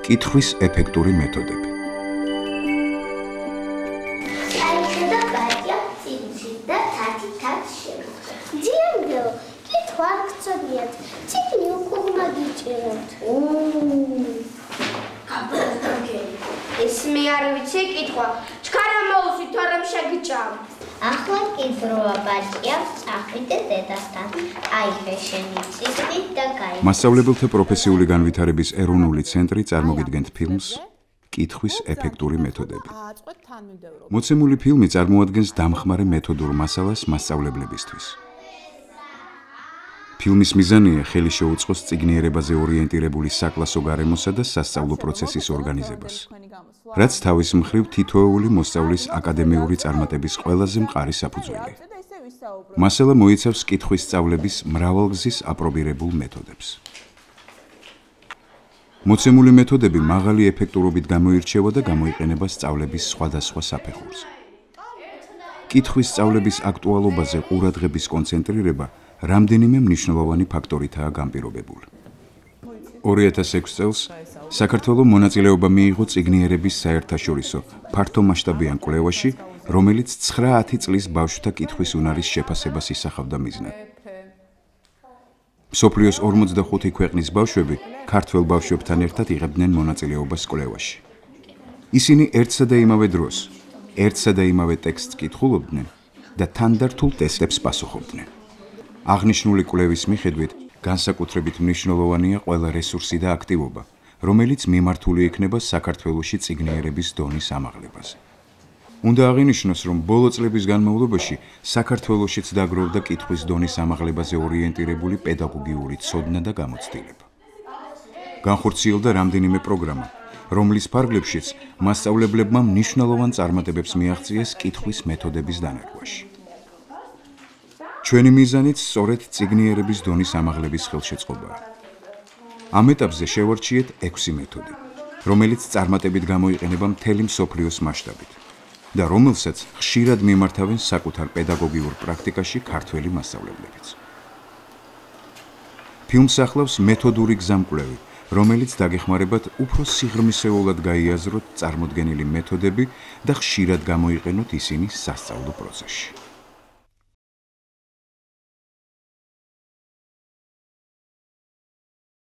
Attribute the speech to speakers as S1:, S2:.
S1: კითხვის ეფექტური მეთოდები.
S2: Საერთო პარტია წიგნში და თათი-თათ შემოხდა. ძიანგეო, კითხვა არ გწოდიათ. წიგნი უკუღმა გიჭიროთ.
S3: გაბრძანგელი. ეს მე არ ვიცი კითხვა. ჩქარა მოუსვით თორემ შეგიჭამ.
S2: ახლა კითხვა პარტია წახვიდე დედასთან. აიღე შენი წიგნი და გაიგე.
S1: მასწავლებელთა პროფესიული განვითარების ეროვნული ცენტრი წარმოგიდგენთ ფილმს კითხვის ეფექტური მეთოდები. მოცემული ფილმი წარმოადგენს დამხმარე მეთოდურ მასალას მასწავლებლებისთვის. ფილმის მიზანია ხელი შეუწყოს წიგნიერებაზე ორიენტირებული საკლასო გარემოსა და სასწავლო პროცესის ორგანიზებას, რაც თავის მხრივ თითოეული მოსწავლის აკადემიური წარმატების ყველაზე მყარი საფუძველი. მასალა მოიცავს კითხვის სწავლების მრავალგზის აპრობირებულ მეთოდებს. მოცემული მეთოდები მაღალი ეფექტურობით გამოირჩევა და გამოიყენება სწავლების სხვადასხვა საფეხურზე. კითხვის სწავლების აქტუალობაზე ყურადღების კონცენტრირება რამდენიმე მნიშვნელოვანი ფაქტორითაა განპირობებული. 2006 წელს საქართველოს მონაწილეობა მიიღო წიგნიერების საერთაშორისო ფართომასშტაბიან კვლევაში, რომელიც 9 წლის ბავშვთა კითხვის უნარის შეფასებას ისახავდა მიზნად. მსოფლიოს 45 ქვეყნის ბავშვები ქართველ ბავშვებთან ერთად იღებდნენ მონაწილეობას კვლევაში. ისინი ერთსა და იმავე დროს, ერთსა და იმავე ტექსტს კითხულობდნენ და თანდართულ ტესტებს პასუხობდნენ. აღნიშნული კვლევის მიხედვით, განსაკუთრებით მნიშვნელოვანია ყველა რესურსი და აქტივობა, რომელიც მიმართული იქნება საქართველოში წიგნიერების დონის ამაღლებაზე. უნდა აღინიშნოს, რომ ბოლო წლების განმავლობაში საქართველოშიც დაგროვდა კითხვის დონის ამაღლებაზე ორიენტირებული პედაგოგიური ცოდნა და გამოცდილება. განხორციელდა რამდენიმე პროგრამა, რომლის ფარგლებშიც მასწავლებლებმა მნიშვნელოვან წარმატებებს მიაღწიეს კითხვის მეთოდების დანერგვაში. ჩვენი მიზანიც სწორედ წიგნიერების დონის ამაღლების ხელშეწყობაა. ამ ეტაპზე შევარჩიეთ 6 მეთოდი, რომელიც წარმატებით გამოიყენება მთელი მსოფლიოს მასშტაბით და რომელსაც ხშირად მიმართავენ საკუთარ პედაგოგიურ პრაქტიკაში ქართველი მასწავლებლებიც. ფილმს ახლავს მეთოდური გზამკვლევი, რომელიც დაგეხმარებათ უფრო სიღრმისეულად გაიაზროთ წარმოდგენილი მეთოდები და ხშირად გამოიყენოთ ისინი სასწავლო პროცესში.